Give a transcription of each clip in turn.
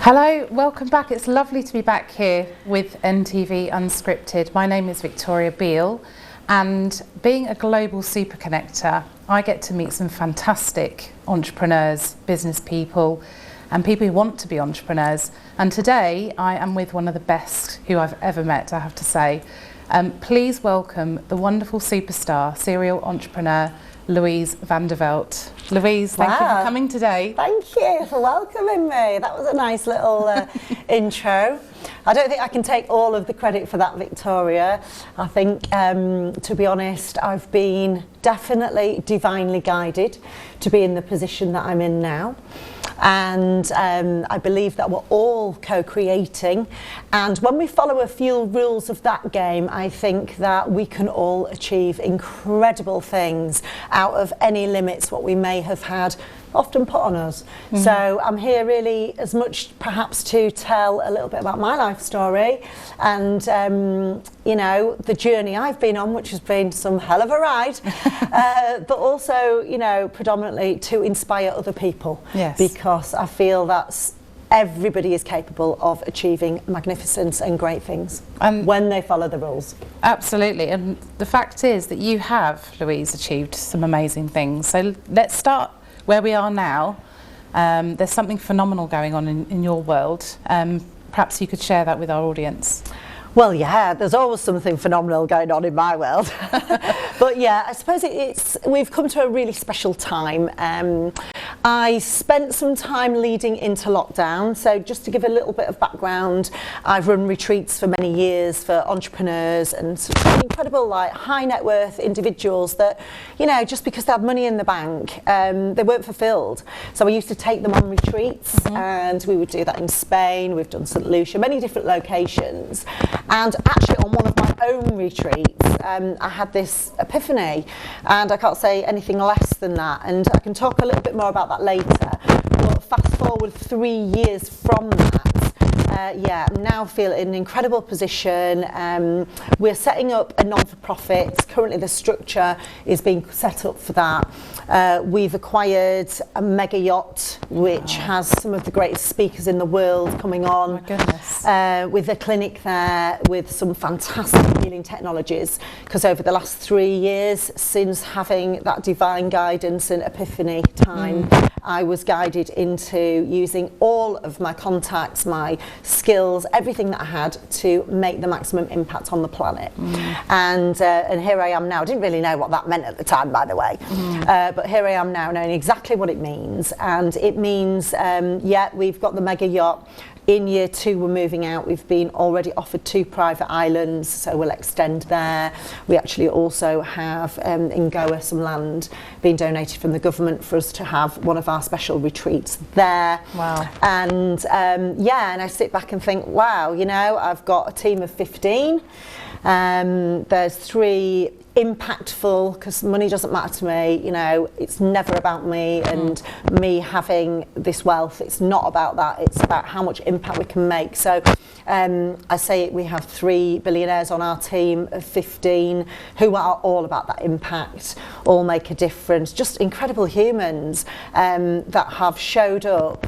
Hello, welcome back. It's lovely to be back here with NTV Unscripted. My name is Victoria Beale, and being a global super connector, I get to meet some fantastic entrepreneurs, business people, and people who want to be entrepreneurs. And today I am with one of the best who I've ever met, I have to say. Please welcome the wonderful superstar, serial entrepreneur, Louise van der Veld. Louise, thank you for coming today. Thank you for welcoming me. That was a nice little intro. I don't think I can take all of the credit for that, Victoria. I think, to be honest, I've been definitely divinely guided to be in the position that I'm in now. And I believe that we're all co-creating, and when we follow a few rules of that game, I think that we can all achieve incredible things out of any limits what we may have had often put on us. So I'm here really as much perhaps to tell a little bit about my life story and you know, the journey I've been on, which has been some hell of a ride, but also, you know, predominantly to inspire other people. Yes. Because I feel that's everybody is capable of achieving magnificence and great things when they follow the rules. Absolutely, and the fact is that you have, Louise, achieved some amazing things. So let's start where we are now. There's something phenomenal going on in your world. Perhaps you could share that with our audience. Well, yeah, there's always something phenomenal going on in my world. But yeah, I suppose we've come to a really special time. I spent some time leading into lockdown. So just to give a little bit of background, I've run retreats for many years for entrepreneurs and some incredible, like, high net worth individuals that, you know, just because they had money in the bank, they weren't fulfilled. So I used to take them on retreats, and we would do that in Spain. We've done St. Lucia, many different locations. And actually on one of my own retreats, I had this epiphany, and I can't say anything less than that, and I can talk a little bit more about that later. But fast forward 3 years from that, yeah, I now feel in an incredible position. We're setting up a non-for-profit. Currently the structure is being set up for that. We've acquired a mega yacht which has some of the greatest speakers in the world coming on. Oh my goodness. With a clinic there with some fantastic healing technologies, because over the last 3 years since having that divine guidance and epiphany time, I was guided into using all of my contacts, my skills, everything that I had to make the maximum impact on the planet. And here I am now. I didn't really know what that meant at the time, by the way, but here I am now knowing exactly what it means. And it means, yeah, we've got the mega yacht. In year 2, we're moving out. We've been already offered 2 private islands, so we'll extend there. We actually also have in Goa some land being donated from the government for us to have one of our special retreats there. Wow. And yeah, and I sit back and think, wow, you know, I've got a team of 15. There's 3 impactful, because money doesn't matter to me, you know, it's never about me and me having this wealth. It's not about that, it's about how much impact we can make. So I say we have 3 billionaires on our team of 15 who are all about that impact, all make a difference, just incredible humans that have showed up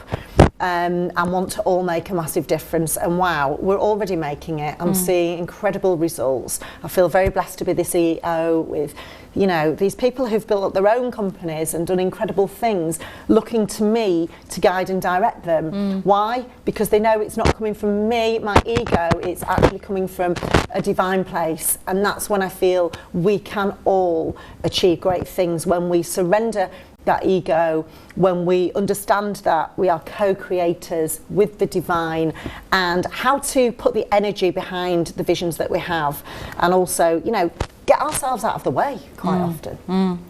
and want to all make a massive difference. And wow, we're already making it. I'm seeing incredible results. I feel very blessed to be the CEO with, you know, these people who've built up their own companies and done incredible things, looking to me to guide and direct them. Why? Because they know it's not coming from me, my ego, it's actually coming from a divine place. And that's when I feel we can all achieve great things, when we surrender that ego, when we understand that we are co-creators with the divine, and how to put the energy behind the visions that we have, and also, you know, get ourselves out of the way quite often.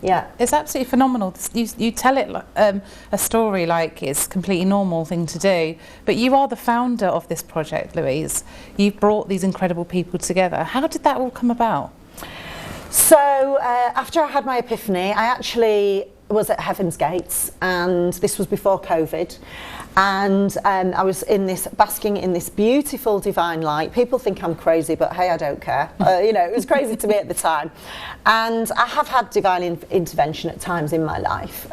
Yeah, it's absolutely phenomenal. You tell it like, a story like it's a completely normal thing to do, but you are the founder of this project, Louise. You've brought these incredible people together. How did that all come about? So after I had my epiphany, I actually was at Heaven's Gates, and this was before COVID, And I was basking in this beautiful divine light. People think I'm crazy, but hey, I don't care. You know, it was crazy to me at the time. And I have had divine intervention at times in my life,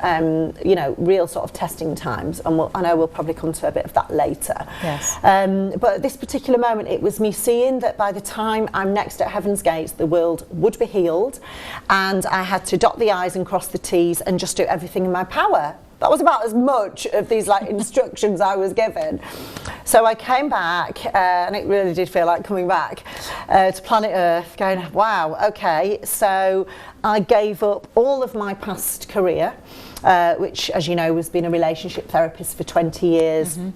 you know, real sort of testing times. And I know we'll probably come to a bit of that later. Yes. But at this particular moment, it was me seeing that by the time I'm next at Heaven's Gates, the world would be healed. And I had to dot the I's and cross the T's and just do everything in my power. That was about as much of these like instructions I was given. So I came back, and it really did feel like coming back to planet Earth, going, wow, okay. So I gave up all of my past career, which, as you know, was being a relationship therapist for 20 years. Mm-hmm.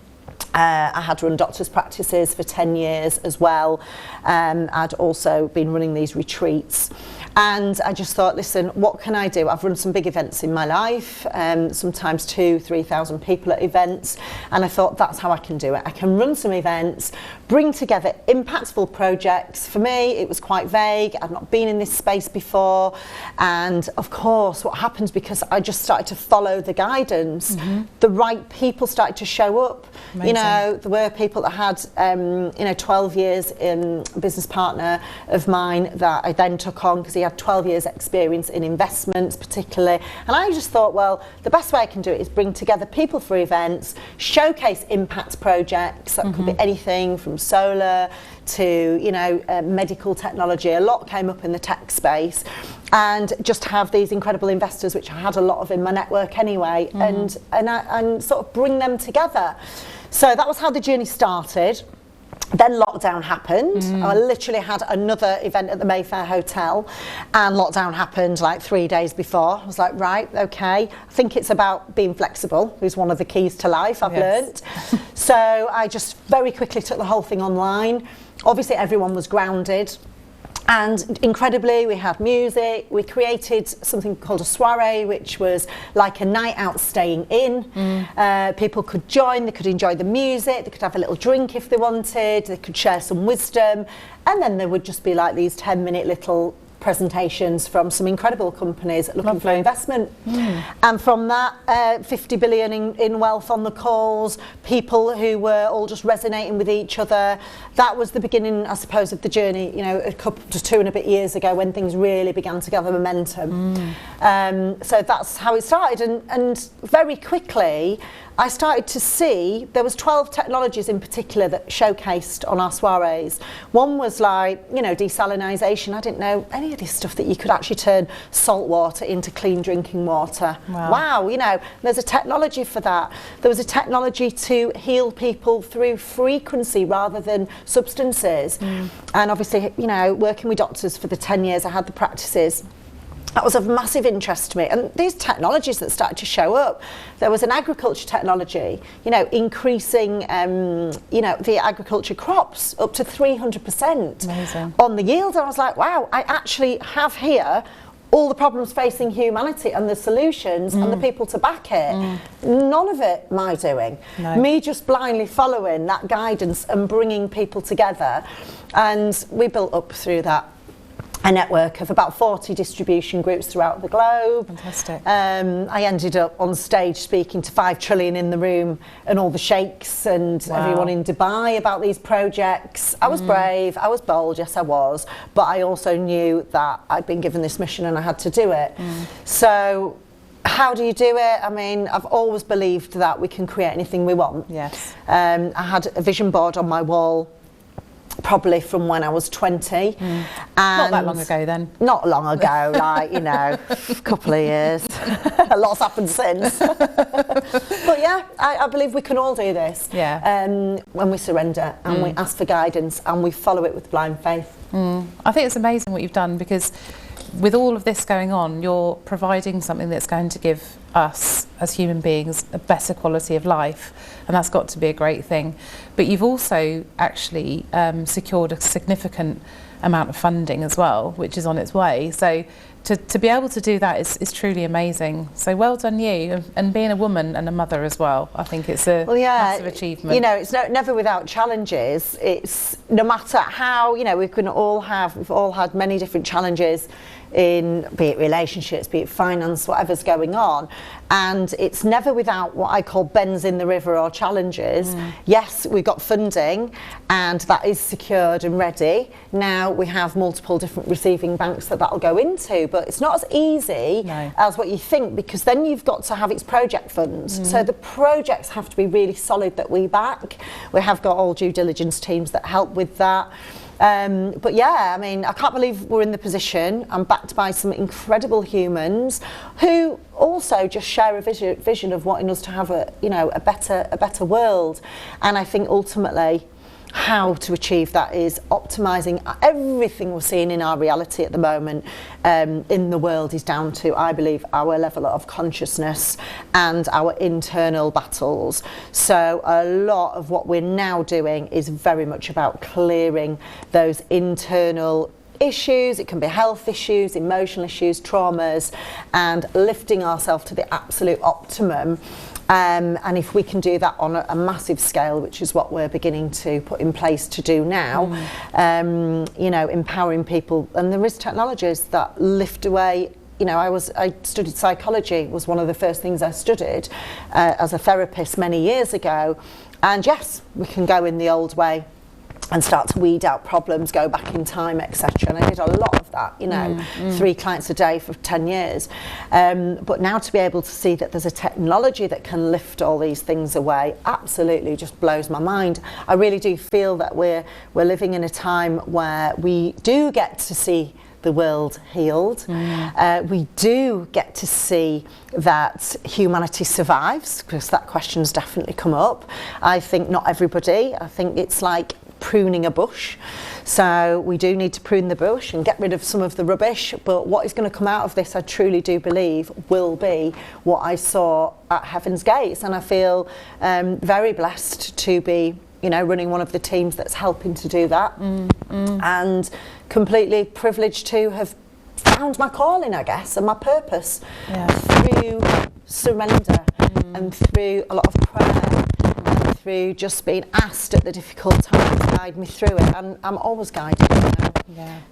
I had run doctors' practices for 10 years as well. I'd also been running these retreats. And I just thought, listen, what can I do? I've run some big events in my life, sometimes 2,000-3,000 people at events. And I thought, that's how I can do it. I can run some events, bring together impactful projects. For me, it was quite vague. I'd not been in this space before. And of course, what happens, because I just started to follow the guidance, the right people started to show up. Amazing. You know, there were people that had, you know, 12 years in a business partner of mine that I then took on because he had 12 years experience in investments particularly. And I just thought, well, the best way I can do it is bring together people for events, showcase impact projects. That could be anything from solar to, you know, medical technology. A lot came up in the tech space. And just have these incredible investors, which I had a lot of in my network anyway, and sort of bring them together. So that was how the journey started. Then lockdown happened. I literally had another event at the Mayfair Hotel, and lockdown happened like 3 days before. I was like, right, okay. I think it's about being flexible, is one of the keys to life I've learnt. So I just very quickly took the whole thing online. Obviously everyone was grounded. And incredibly, we had music. We created something called a soiree, which was like a night out staying in. People could join, they could enjoy the music, they could have a little drink if they wanted, they could share some wisdom. And then there would just be like these 10-minute little presentations from some incredible companies looking for investment. And from that, 50 billion in wealth on the calls, people who were all just resonating with each other. That was the beginning, I suppose, of the journey, you know, a couple to 2 and a bit years ago when things really began to gather momentum. So that's how it started. And very quickly, I started to see there was 12 technologies in particular that showcased on our soirees. One was like, you know, desalinization. I didn't know any of this stuff, that you could actually turn salt water into clean drinking water. Wow, you know, there's a technology for that. There was a technology to heal people through frequency rather than substances. And obviously, you know, working with doctors for the 10 years I had the practices, that was of massive interest to me. And these technologies that started to show up, there was an agriculture technology, you know, increasing, you know, the agriculture crops up to 300% on the yield. And I was like, wow, I actually have here all the problems facing humanity and the solutions and the people to back it. None of it my doing. Me just blindly following that guidance and bringing people together. And we built up through that a network of about 40 distribution groups throughout the globe. Fantastic. I ended up on stage speaking to 5 trillion in the room and all the sheikhs and everyone in Dubai about these projects. I was brave, I was bold, yes I was, but I also knew that I'd been given this mission and I had to do it. So how do you do it? I mean, I've always believed that we can create anything we want. Yes. I had a vision board on my wall probably from when I was 20. And not that long ago then. Not long ago, like, you know, a couple of years. A lot's happened since. But yeah, I believe we can all do this. When we surrender and we ask for guidance and we follow it with blind faith. I think it's amazing what you've done, because with all of this going on, you're providing something that's going to give us as human beings a better quality of life, and that's got to be a great thing. But you've also actually secured a significant amount of funding as well, which is on its way. So to be able to do that is truly amazing. So well done you, and being a woman and a mother as well. I think it's a massive achievement. You know, it's never without challenges. It's no matter how, you know, we've all had many different challenges in, be it relationships, be it finance, whatever's going on. And it's never without what I call bends in the river or challenges. Yes, we've got funding and that is secured and ready. Now we have multiple different receiving banks that'll go into, but it's not as easy as what you think, because then you've got to have its project funds. So the projects have to be really solid that we back. We have got all due diligence teams that help with that. But yeah, I mean, I can't believe we're in the position. I'm backed by some incredible humans who also just share a vision of wanting us to have a better world. And I think ultimately how to achieve that is optimising everything we're seeing in our reality at the moment in the world is down to, I believe, our level of consciousness and our internal battles. So a lot of what we're now doing is very much about clearing those internal issues. It can be health issues, emotional issues, traumas, and lifting ourselves to the absolute optimum. And if we can do that on a massive scale, which is what we're beginning to put in place to do now, empowering people. And there is technologies that lift away. I studied psychology, was one of the first things I studied as a therapist many years ago. And yes, we can go in the old way and start to weed out problems, go back in time, etc. And I did a lot of that, 3 clients a day for 10 years. But now to be able to see that there's a technology that can lift all these things away, absolutely just blows my mind. I really do feel that we're living in a time where we do get to see the world healed. We do get to see that humanity survives, because that question's definitely come up. I think not everybody. I think it's like pruning a bush. So we do need to prune the bush and get rid of some of the rubbish, but what is going to come out of this, I truly do believe, will be what I saw at Heaven's Gates. And I feel very blessed to be running one of the teams that's helping to do that, and completely privileged to have found my calling, I guess, and my purpose through surrender and through a lot of prayer and through just being asked at the difficult times to guide me through it. And I'm always guided,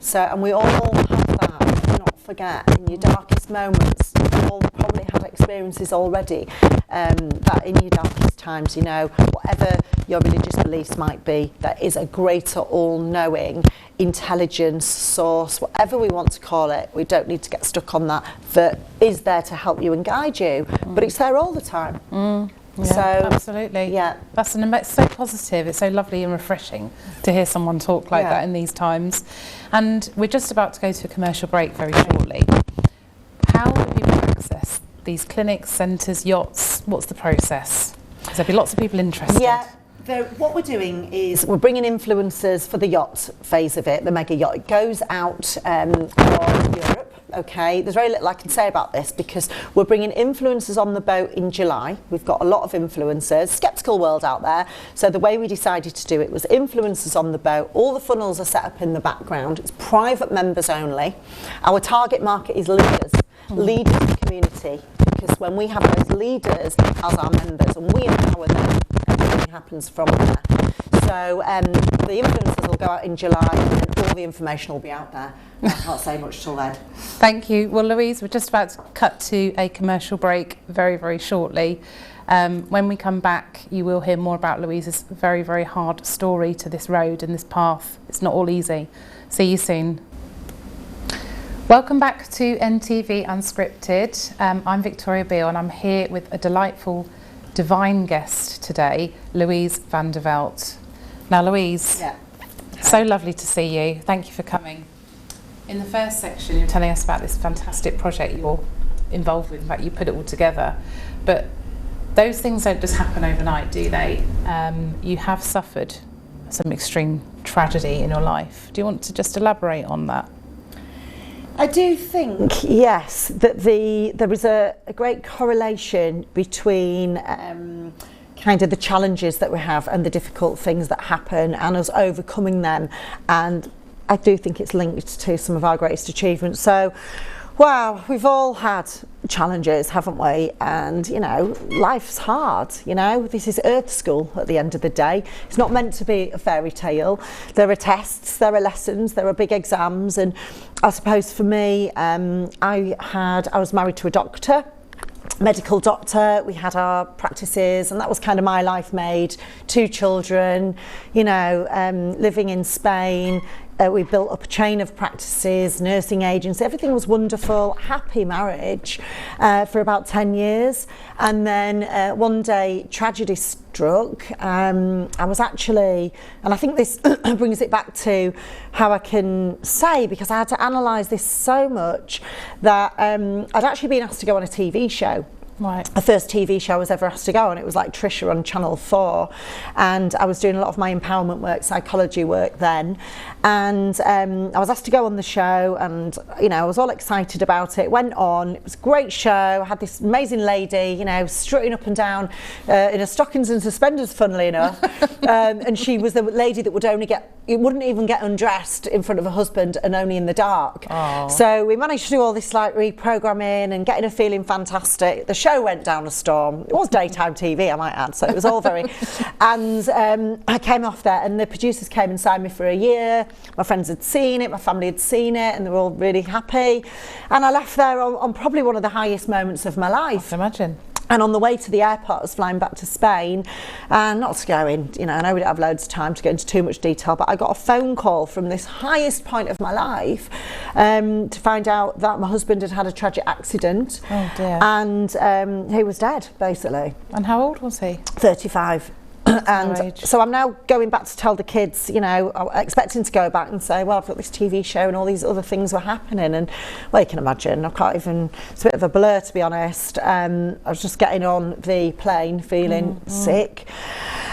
So, and we all have that. Do not forget, in your darkest moments, you all probably had experiences already, that in your darkest times, whatever your religious beliefs might be, there is a greater all-knowing intelligence source, whatever we want to call it. We don't need to get stuck on that is there to help you and guide you, but it's there all the time. So absolutely, that's it's so positive. It's so lovely and refreshing to hear someone talk like that in these times. And we're just about to go to a commercial break very shortly. How do people access these clinics, centres, yachts? What's the process? Because there'll be lots of people interested. What we're doing is we're bringing influencers for the yacht phase of it, the mega yacht. It goes out across Europe. Okay, there's very little I can say about this because we're bringing influencers on the boat in July. We've got a lot of influencers, skeptical world out there. So the way we decided to do it was influencers on the boat. All the funnels are set up in the background. It's private members only. Our target market is leaders in the community, because when we have those leaders as our members and we empower them, everything happens from there. So the influencers will go out in July and then all the information will be out there. I can't say much till then. Thank you. Well, Louise, we're just about to cut to a commercial break very, very shortly. When we come back, you will hear more about Louise's very, very hard story to this road and this path. It's not all easy. See you soon. Welcome back to NTV Unscripted. I'm Victoria Beale and I'm here with a delightful divine guest today, Louise van der Veld. Now, Louise, so lovely to see you. Thank you for coming. In the first section, you're telling us about this fantastic project you're involved with. In fact, you put it all together. But those things don't just happen overnight, do they? You have suffered some extreme tragedy in your life. Do you want to just elaborate on that? I do think, yes, that there is a great correlation between kind of the challenges that we have and the difficult things that happen and us overcoming them. And I do think it's linked to some of our greatest achievements. So Wow, we've all had challenges, haven't we? And, you know, life's hard, you know. This is Earth School at the end of the day. It's not meant to be a fairy tale. There are tests, there are lessons, there are big exams. And I suppose for me, I was married to a doctor, medical doctor. We had our practices, and that was kind of my life made. 2 children, you know, living in Spain. We built up a chain of practices, nursing agency, everything was wonderful, happy marriage for about 10 years. And then one day tragedy struck. I was actually, and I think this brings it back to how I can say, because I had to analyse this so much, that I'd actually been asked to go on a TV show. Right. The first TV show I was ever asked to go on. It was like Trisha on Channel 4, and I was doing a lot of my empowerment work, psychology work then, and I was asked to go on the show, and you know, I was all excited about it. Went on, it was a great show. I had this amazing lady, you know, strutting up and down in her stockings and suspenders, funnily enough, and she was the lady that wouldn't even get undressed in front of her husband, and only in the dark. Oh. So we managed to do all this like reprogramming and getting her feeling fantastic. The show went down a storm. It was daytime TV, I might add, so it was all very... And I came off there, and the producers came and signed me for a year. My friends had seen it, my family had seen it, and they were all really happy. And I left there on probably one of the highest moments of my life. I can imagine. And on the way to the airport, I was flying back to Spain, and not to go in, you know, I know we don't have loads of time to go into too much detail, but I got a phone call from this highest point of my life to find out that my husband had had a tragic accident. Oh dear. And he was dead, basically. And how old was he? 35. And so I'm now going back to tell the kids, you know, expecting to go back and say, well, I've got this TV show and all these other things were happening. And, well, you can imagine, I can't even, it's a bit of a blur, to be honest. I was just getting on the plane feeling sick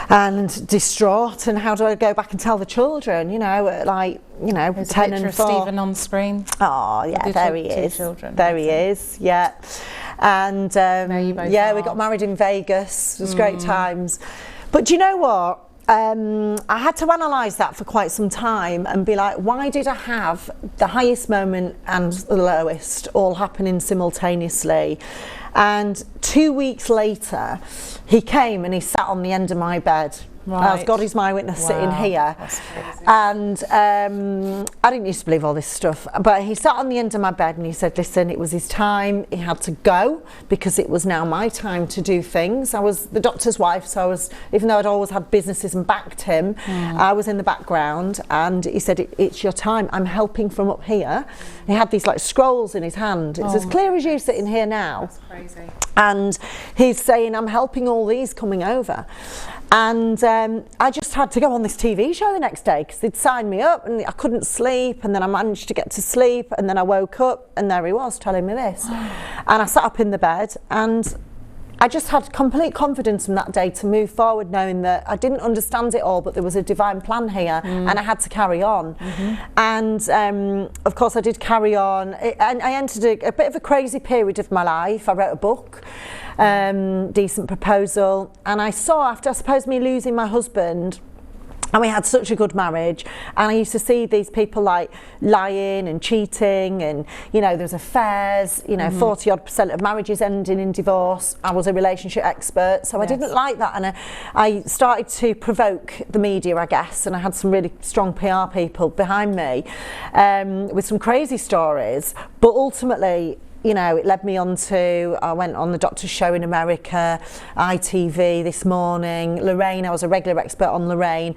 and distraught. And how do I go back and tell the children, you know, like, you know, There's 10 a and of 4. Stephen on screen. Oh, yeah, there he is. There he is, yeah. And, yeah, we got married in Vegas. It was great times. But do you know what? I had to analyse that for quite some time and be like, why did I have the highest moment and the lowest all happening simultaneously? And 2 weeks later, he came and he sat on the end of my bed. Right. As God is my witness, sitting here. That's crazy. And I didn't used to believe all this stuff, but he sat on the end of my bed and he said, listen, it was his time, he had to go because it was now my time to do things. I was the doctor's wife, so I was, even though I'd always had businesses and backed him, I was in the background, and he said, it's your time, I'm helping from up here. He had these like scrolls in his hand. It's as clear as you sitting here now. That's crazy. And he's saying, I'm helping all these coming over. And I just had to go on this TV show the next day because they'd signed me up, and I couldn't sleep, and then I managed to get to sleep, and then I woke up and there he was telling me this. And I sat up in the bed, and I just had complete confidence from that day to move forward, knowing that I didn't understand it all, but there was a divine plan here, and I had to carry on. And of course I did carry on, and I entered a bit of a crazy period of my life. I wrote a book, Decent Proposal, and I saw, after I suppose me losing my husband, and we had such a good marriage, and I used to see these people like lying and cheating, and you know, there's affairs, you know, 40% of marriages ending in divorce. I was a relationship expert, so I didn't like that, and I started to provoke the media, I guess, and I had some really strong PR people behind me with some crazy stories, but ultimately, you know, it led me on to, I went on the doctor's show in America, ITV This Morning, Lorraine, I was a regular expert on Lorraine,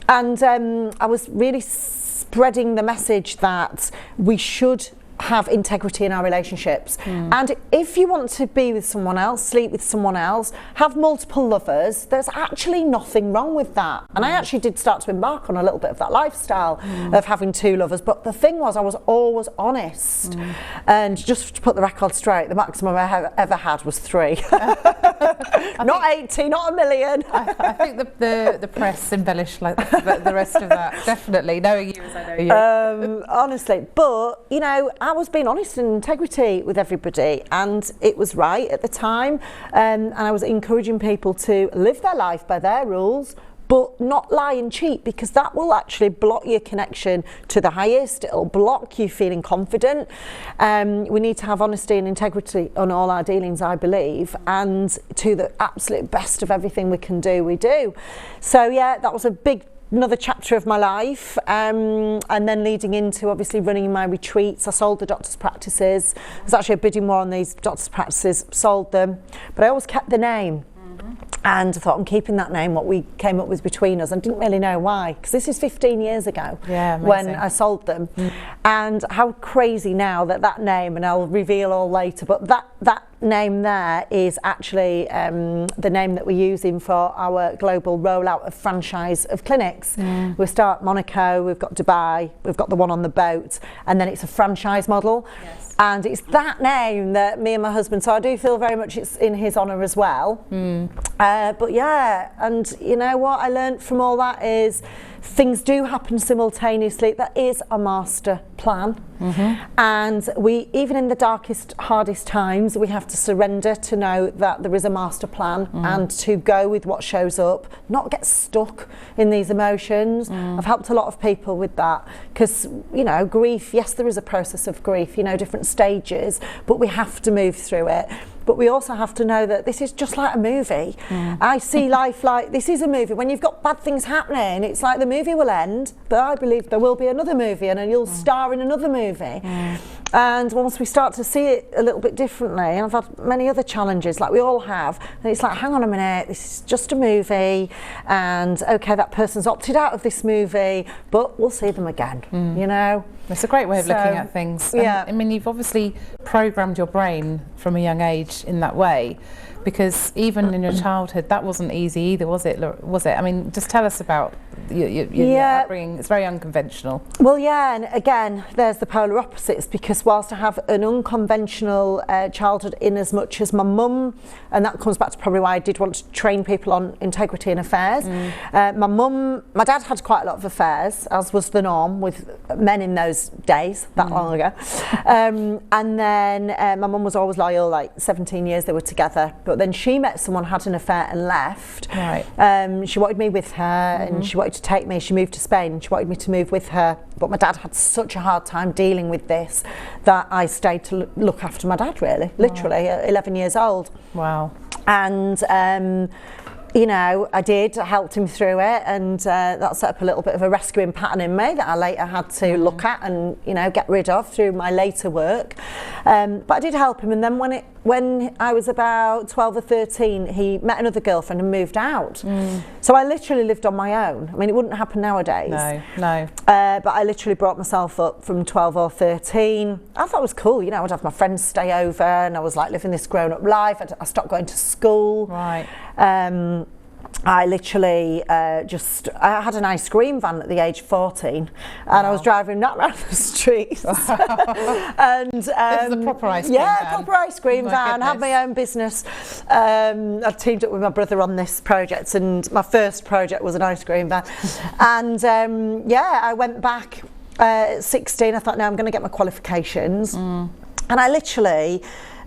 and I was really spreading the message that we should have integrity in our relationships. And if you want to be with someone else, sleep with someone else, have multiple lovers, there's actually nothing wrong with that. And I actually did start to embark on a little bit of that lifestyle of having 2 lovers, but the thing was, I was always honest. And just to put the record straight, the maximum I ever had was 3. Not 80, not a million. I think the press embellished like the rest of that, definitely, knowing you as I know you. Honestly, but you know, I was being honest and integrity with everybody, and it was right at the time, and I was encouraging people to live their life by their rules, but not lie and cheat, because that will actually block your connection to the highest. It'll block you feeling confident. We need to have honesty and integrity on all our dealings, I believe, and to the absolute best of everything we can do, we do. So yeah, that was another chapter of my life, and then leading into obviously running my retreats. I sold the doctor's practices. There's actually a bidding war on these doctor's practices, sold them, but I always kept the name. And I thought, I'm keeping that name, what we came up with between us. I didn't really know why, because this is 15 years ago when I sold them. And how crazy now that name, and I'll reveal all later, but that name there is actually the name that we're using for our global rollout of franchise of clinics. We start Monaco, we've got Dubai, we've got the one on the boat, and then it's a franchise model. Yes. And it's that name that me and my husband, so I do feel very much it's in his honour as well. But yeah, and you know what I learned from all that is things do happen simultaneously. That is a master plan. And we, even in the darkest, hardest times, we have to surrender to know that there is a master plan and to go with what shows up, not get stuck in these emotions. I've helped a lot of people with that, because, you know, grief, yes, there is a process of grief, you know, different stages, but we have to move through it. But we also have to know that this is just like a movie. I see life like this is a movie. When you've got bad things happening, it's like the movie will end, but I believe there will be another movie, and you'll star in another movie. And once we start to see it a little bit differently, and I've had many other challenges, like we all have, and it's like, hang on a minute, this is just a movie, and okay, that person's opted out of this movie, but we'll see them again, you know? It's a great way of looking at things. Yeah. I mean, you've obviously programmed your brain from a young age in that way, because even in your childhood, that wasn't easy either, was it? I mean, just tell us about your upbringing. It's very unconventional. Well, yeah, and again, there's the polar opposites, because whilst I have an unconventional childhood in as much as my mum, and that comes back to probably why I did want to train people on integrity and affairs. My dad had quite a lot of affairs, as was the norm with men in those days, that long ago. And then my mum was always loyal, like 17 years they were together. But then she met someone, had an affair and left. She wanted me with her, and she wanted to take me. She moved to Spain and she wanted me to move with her. But my dad had such a hard time dealing with this that I stayed to look after my dad, really, literally, at 11 years old. Wow. And you know, I helped him through it, and that set up a little bit of a rescuing pattern in me that I later had to look at and, you know, get rid of through my later work. But I did help him, and then when I was about 12 or 13, he met another girlfriend and moved out. So I literally lived on my own. I mean, it wouldn't happen nowadays. No. But I literally brought myself up from 12 or 13. I thought it was cool, you know, I'd have my friends stay over, and I was like living this grown-up life. I stopped going to school. Right. I literally I had an ice cream van at the age of 14, and I was driving that around the streets. And this is a proper ice cream van. Yeah, proper ice cream van. Had my own business. I teamed up with my brother on this project, and my first project was an ice cream van. And I went back at 16. I thought, now I'm going to get my qualifications, and I literally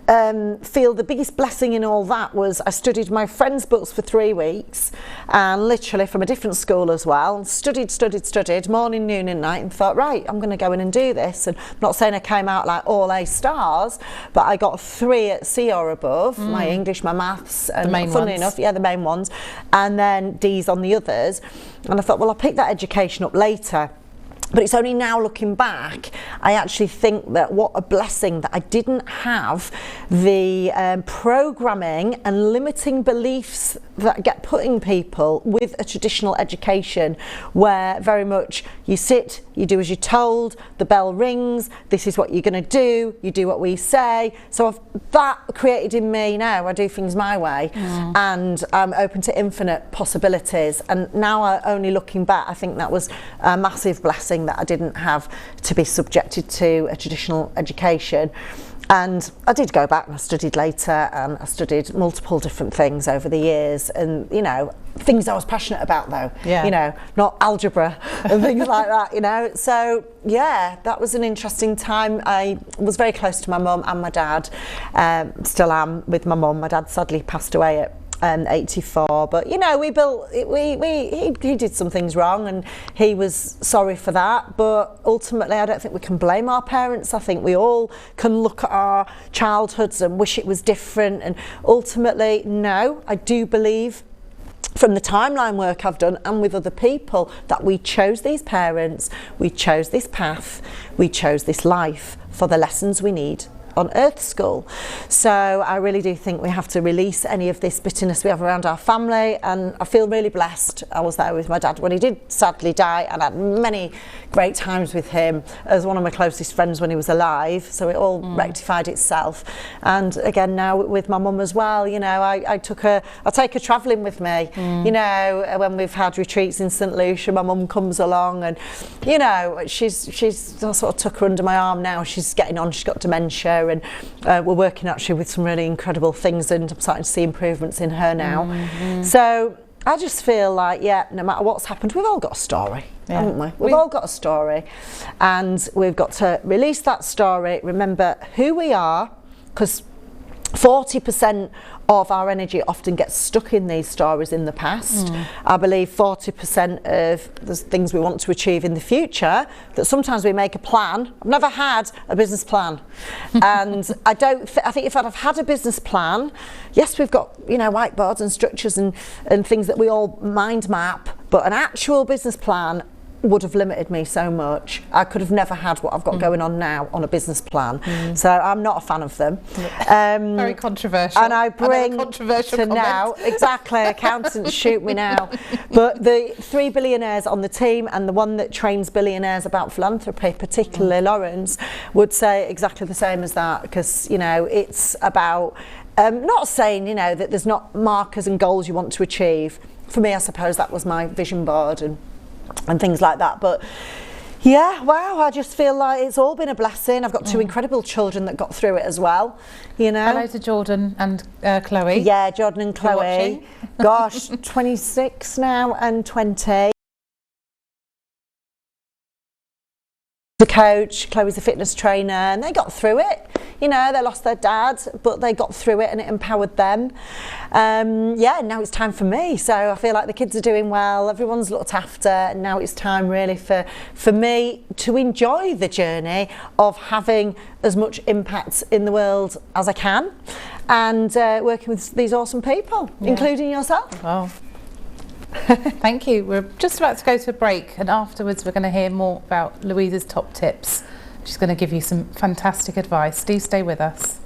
feel the biggest blessing in all that was I studied my friend's books for 3 weeks, and literally from a different school as well, and studied morning, noon and night, and thought, right, I'm going to go in and do this. And I'm not saying I came out like all A stars, but I got 3 at C or above, my English, my maths, and funnily enough, the main ones, and then D's on the others. And I thought, well, I'll pick that education up later. But it's only now looking back, I actually think that what a blessing that I didn't have the programming and limiting beliefs that get put in people with a traditional education, where very much you sit, you do as you're told, the bell rings, this is what you're going to do, you do what we say. So that created in me, now I do things my way, and I'm open to infinite possibilities. And now, only looking back, I think that was a massive blessing that I didn't have to be subjected to a traditional education. And I did go back and I studied later, and I studied multiple different things over the years, and you know, things I was passionate about though, you know, not algebra and things like that, you know. So yeah, that was an interesting time. I was very close to my mum and my dad, still am with my mum. My dad sadly passed away at 84. But you know, he did some things wrong, and he was sorry for that. But ultimately, I don't think we can blame our parents. I think we all can look at our childhoods and wish it was different. And ultimately, no, I do believe, from the timeline work I've done and with other people, that we chose these parents, we chose this path, we chose this life for the lessons we need on Earth School. So I really do think we have to release any of this bitterness we have around our family, and I feel really blessed. I was there with my dad when he did sadly die, and I had many great times with him as one of my closest friends when he was alive, so it all rectified itself. And again now with my mum as well, you know, I take her travelling with me. You know, when we've had retreats in St Lucia, my mum comes along, and you know, she's I sort of took her under my arm now. She's getting on, she's got dementia, and we're working actually with some really incredible things, and I'm starting to see improvements in her now. So I just feel like, yeah, no matter what's happened, we've all got a story, haven't we? We've all got a story, and we've got to release that story, remember who we are, because 40% of our energy often gets stuck in these stories in the past. I believe 40% of the things we want to achieve in the future, that sometimes we make a plan. I've never had a business plan, and I think if I'd have had a business plan, yes, we've got, you know, whiteboards and structures and things that we all mind map, but an actual business plan would have limited me so much. I could have never had what I've got going on now on a business plan. So I'm not a fan of them. Very controversial. And I bring controversial to now, exactly, accountants shoot me now. But the 3 billionaires on the team, and the one that trains billionaires about philanthropy, particularly Lawrence, would say exactly the same as that, because, you know, it's about not saying, you know, that there's not markers and goals you want to achieve. For me, I suppose that was my vision board and things like that. But yeah, wow, I just feel like it's all been a blessing. I've got 2 incredible children that got through it as well, you know. Hello to Jordan and Chloe. Yeah, Jordan and Chloe. Gosh, 26 now and 20. The coach, Chloe's a fitness trainer, and they got through it. You know, they lost their dad, but they got through it and it empowered them. Yeah, now it's time for me. So I feel like the kids are doing well, everyone's looked after, and now it's time really for me to enjoy the journey of having as much impact in the world as I can, and working with these awesome people, including yourself. Wow. Thank you. We're just about to go to a break, and afterwards we're going to hear more about Louise's top tips. She's going to give you some fantastic advice. Do stay with us.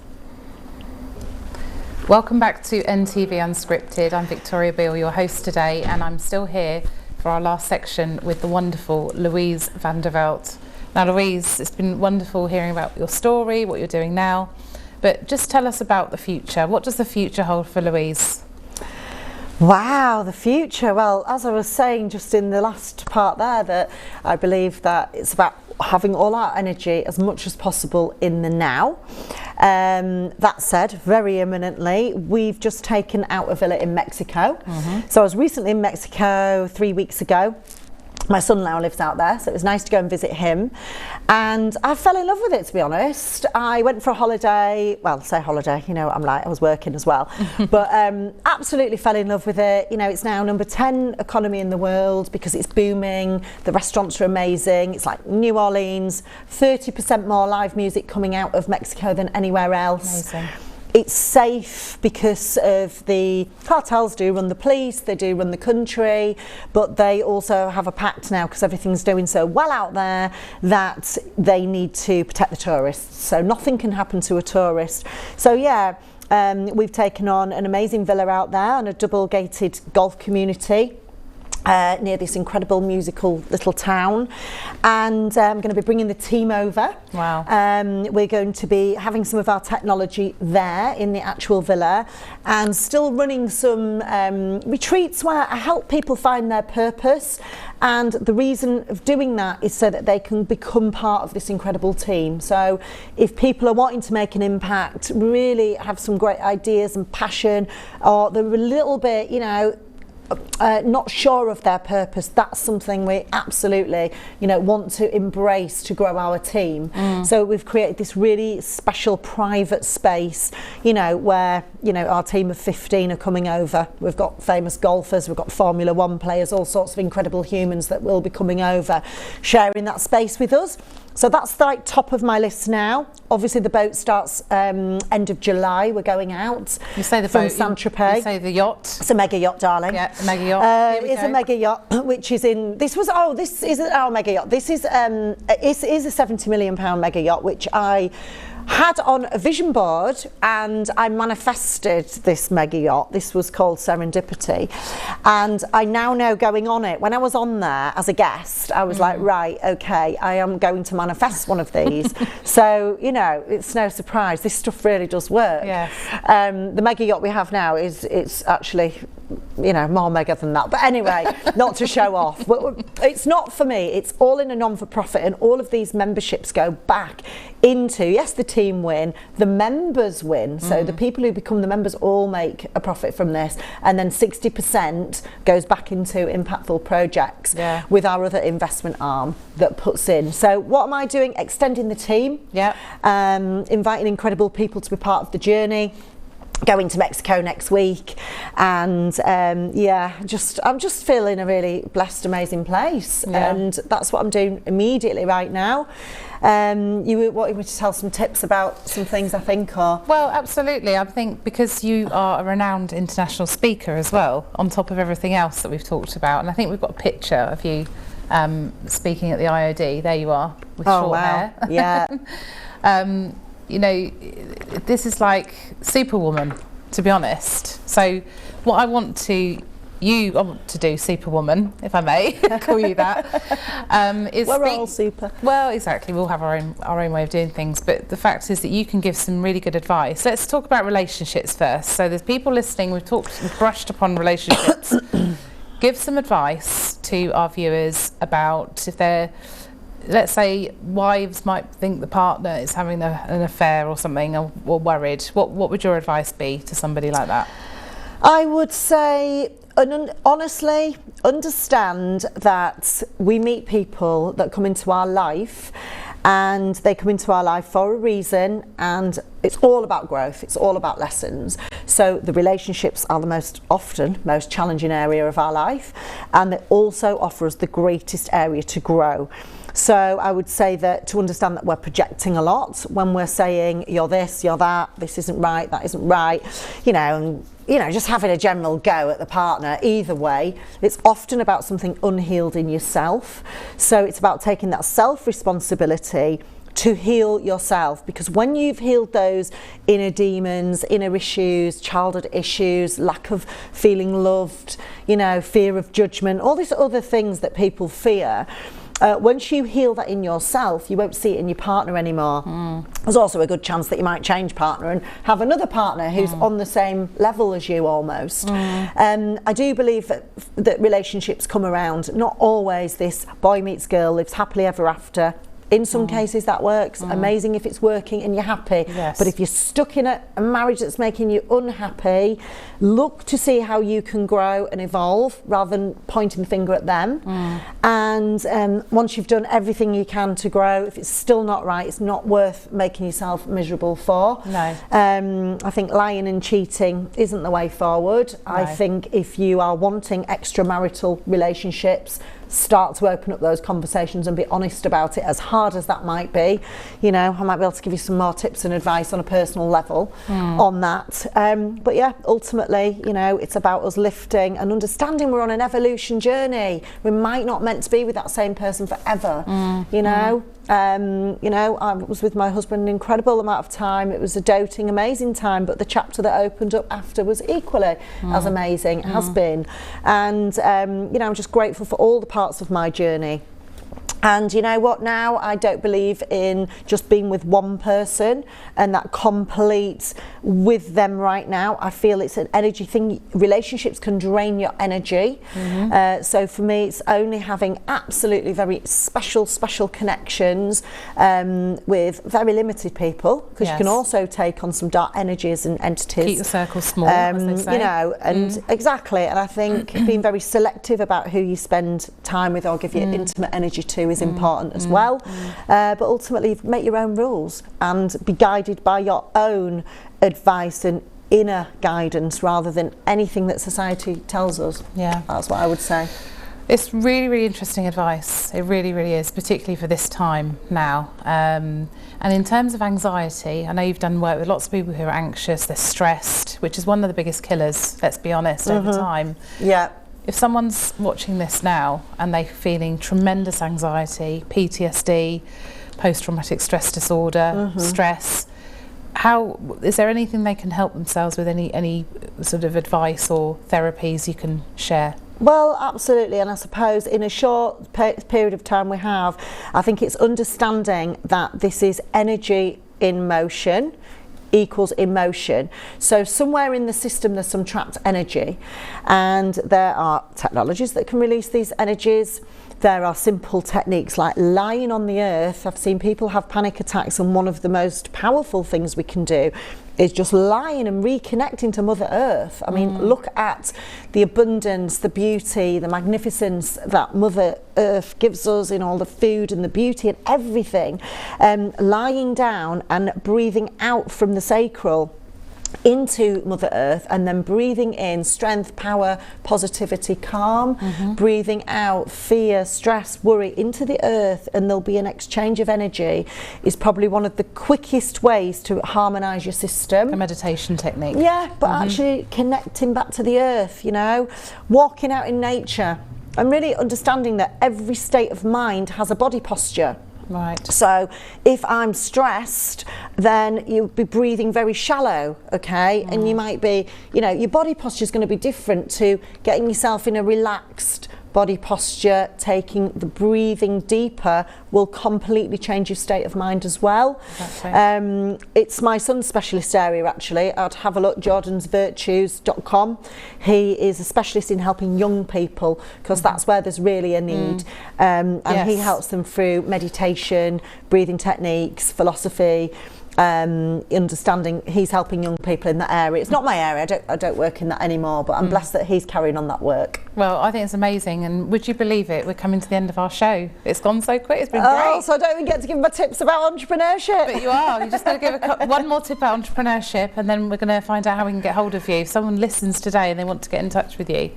Welcome back to NTV Unscripted. I'm Victoria Beale, your host today, and I'm still here for our last section with the wonderful Louise van der Veld. Now, Louise, it's been wonderful hearing about your story, what you're doing now, but just tell us about the future. What does the future hold for Louise? Wow, the future. Well, as I was saying just in the last part there, that I believe that it's about having all our energy as much as possible in the now. That said, very imminently, we've just taken out a villa in Mexico. So I was recently in Mexico 3 weeks ago. My son now lives out there, so it was nice to go and visit him. And I fell in love with it, to be honest. I went for a holiday, well, say holiday, you know what I'm like, I was working as well. But absolutely fell in love with it. You know, it's now number 10 economy in the world because it's booming. The restaurants are amazing. It's like New Orleans, 30% more live music coming out of Mexico than anywhere else. Amazing. It's safe because of the cartels do run the police, they do run the country, but they also have a pact now because everything's doing so well out there that they need to protect the tourists. So nothing can happen to a tourist. So yeah, we've taken on an amazing villa out there and a double-gated golf community. Near this incredible musical little town, and I'm going to be bringing the team over. Wow. We're going to be having some of our technology there in the actual villa, and still running some retreats where I help people find their purpose, and the reason of doing that is so that they can become part of this incredible team. So if people are wanting to make an impact, really have some great ideas and passion, or they're a little bit, you know, not sure of their purpose, that's something we absolutely, want to embrace to grow our team. So we've created this really special private space, where, our team of 15 are coming over. We've got famous golfers, we've got Formula One players, all sorts of incredible humans that will be coming over, sharing that space with us. So that's like top of my list now. Obviously the boat starts end of July. We're going out. You say the from boat, Saint-Tropez. you say the yacht. It's a mega yacht, darling. Yeah, a mega yacht. It's a mega yacht, which is in. This isn't our mega yacht. This is it is a £70 million mega yacht, which I had on a vision board, and I manifested this mega yacht. This was called Serendipity, and I now know, going on it, when I was on there as a guest, I was like, right, okay, I am going to manifest one of these. So it's no surprise, this stuff really does work. Yes. The mega yacht we have now it's actually more mega than that, but anyway, not to show off, but it's not for me. It's all in a non-for-profit, and all of these memberships go back into, yes, the team win, the members win, so the people who become the members all make a profit from this, and then 60% goes back into impactful projects with our other investment arm that puts in. So what am I doing? Extending the team, inviting incredible people to be part of the journey, going to Mexico next week, and I'm just feeling a really blessed, amazing place, and that's what I'm doing immediately right now. You were wanting me to tell some tips about some things, I think, or? Well, absolutely. I think because you are a renowned international speaker as well, on top of everything else that we've talked about, and I think we've got a picture of you speaking at the IOD. There you are, with short hair. Yeah. This is like Superwoman, to be honest. So what I want to do, Superwoman, if I may call you that, is we're all super. Well, exactly. We'll have our own way of doing things, but the fact is that you can give some really good advice. Let's talk about relationships first. So there's people listening. We've brushed upon relationships. Give some advice to our viewers about if they're, let's say, wives might think the partner is having an affair or something, or worried. What would your advice be to somebody like that? I would say, honestly, understand that we meet people that come into our life, and they come into our life for a reason, and it's all about growth, it's all about lessons. So the relationships are the most challenging area of our life, and they also offer us the greatest area to grow. So I would say that to understand that we're projecting a lot when we're saying you're this, you're that, this isn't right, that isn't right, and just having a general go at the partner. Either way, it's often about something unhealed in yourself. So it's about taking that self-responsibility to heal yourself, because when you've healed those inner demons, inner issues, childhood issues, lack of feeling loved, fear of judgment, all these other things that people fear, once you heal that in yourself, you won't see it in your partner anymore. There's also a good chance that you might change partner and have another partner who's on the same level as you almost. I do believe that relationships come around, not always this boy meets girl, lives happily ever after. In some cases that works, amazing if it's working and you're happy. Yes. But if you're stuck in a marriage that's making you unhappy, look to see how you can grow and evolve rather than pointing the finger at them. And once you've done everything you can to grow, if it's still not right, it's not worth making yourself miserable for. No. I think lying and cheating isn't the way forward. No. I think if you are wanting extramarital relationships, start to open up those conversations and be honest about it, as hard as that might be. I might be able to give you some more tips and advice on a personal level on that. But yeah, ultimately, it's about us lifting and understanding we're on an evolution journey. We might not meant to be with that same person forever. I was with my husband an incredible amount of time. It was a doting, amazing time, but the chapter that opened up after was equally as amazing, has been. And I'm just grateful for all the parts of my journey. And you know what, now I don't believe in just being with one person and that complete with them right now. I feel it's an energy thing. Relationships can drain your energy. So for me, it's only having absolutely very special connections with very limited people, because you can also take on some dark energies and entities. Keep your circle small, as they say. You know, and exactly. And I think being very selective about who you spend time with or give your intimate energy to is important as well. But ultimately, make your own rules and be guided by your own advice and inner guidance rather than anything that society tells us. Yeah, that's what I would say. It's really interesting advice. It really is, particularly for this time now. And in terms of anxiety, I know you've done work with lots of people who are anxious, they're stressed, which is one of the biggest killers, let's be honest, over time. Yeah. If someone's watching this now and they're feeling tremendous anxiety, PTSD, post-traumatic stress disorder, stress, is there anything they can help themselves with, any sort of advice or therapies you can share? Well, absolutely, and I suppose in a short period of time we have, I think it's understanding that this is energy in motion equals emotion. So somewhere in the system there's some trapped energy, and there are technologies that can release these energies. There are simple techniques like lying on the earth. I've seen people have panic attacks, and one of the most powerful things we can do is just lying and reconnecting to Mother Earth. I mean, look at the abundance, the beauty, the magnificence that Mother Earth gives us in all the food and the beauty and everything. Lying down and breathing out from the sacral into Mother Earth, and then breathing in strength, power, positivity, calm, breathing out fear, stress, worry into the earth, and there'll be an exchange of energy, is probably one of the quickest ways to harmonise your system. A meditation technique. Yeah, but actually connecting back to the earth, you know, walking out in nature, and really understanding that every state of mind has a body posture. Right. So if I'm stressed, then you'll be breathing very shallow, okay? And you might be, you know, your body posture is going to be different to getting yourself in a relaxed body posture. Taking the breathing deeper will completely change your state of mind as well. Exactly. It's my son's specialist area, actually. I'd have a look, jordansvirtues.com. He is a specialist in helping young people, because that's where there's really a need. And he helps them through meditation, breathing techniques, philosophy, understanding. He's helping young people in that area. It's not my area, I don't work in that anymore, but I'm blessed that he's carrying on that work. Well, I think it's amazing, and would you believe it, we're coming to the end of our show. It's gone so quick, it's been great. So I don't even get to give my tips about entrepreneurship. But you are, you just got to give one more tip about entrepreneurship, and then we're going to find out how we can get hold of you. If someone listens today and they want to get in touch with you,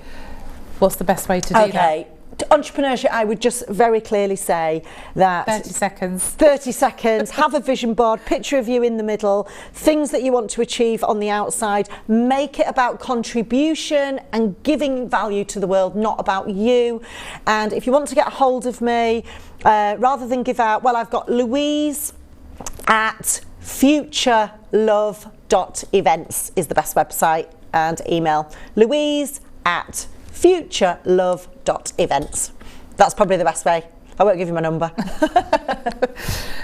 what's the best way to do that? Entrepreneurship, I would just very clearly say that 30 seconds, have a vision board, picture of you in the middle, things that you want to achieve on the outside, make it about contribution and giving value to the world, not about you. And if you want to get a hold of me, rather than give out, well, I've got Louise at futurelove.events is the best website, and email Louise at futurelove.events. That's probably the best way. I won't give you my number.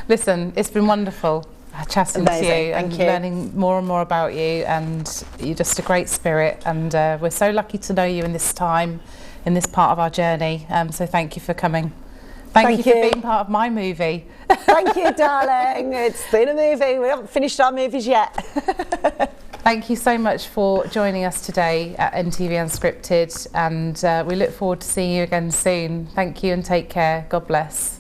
Listen, it's been wonderful chatting to you and learning more and more about you, and you're just a great spirit, and we're so lucky to know you in this time, in this part of our journey. So thank you for coming. Thank you for being part of my movie. Thank you, darling. It's been a movie. We haven't finished our movies yet. Thank you so much for joining us today at NTV Unscripted, and we look forward to seeing you again soon. Thank you and take care. God bless.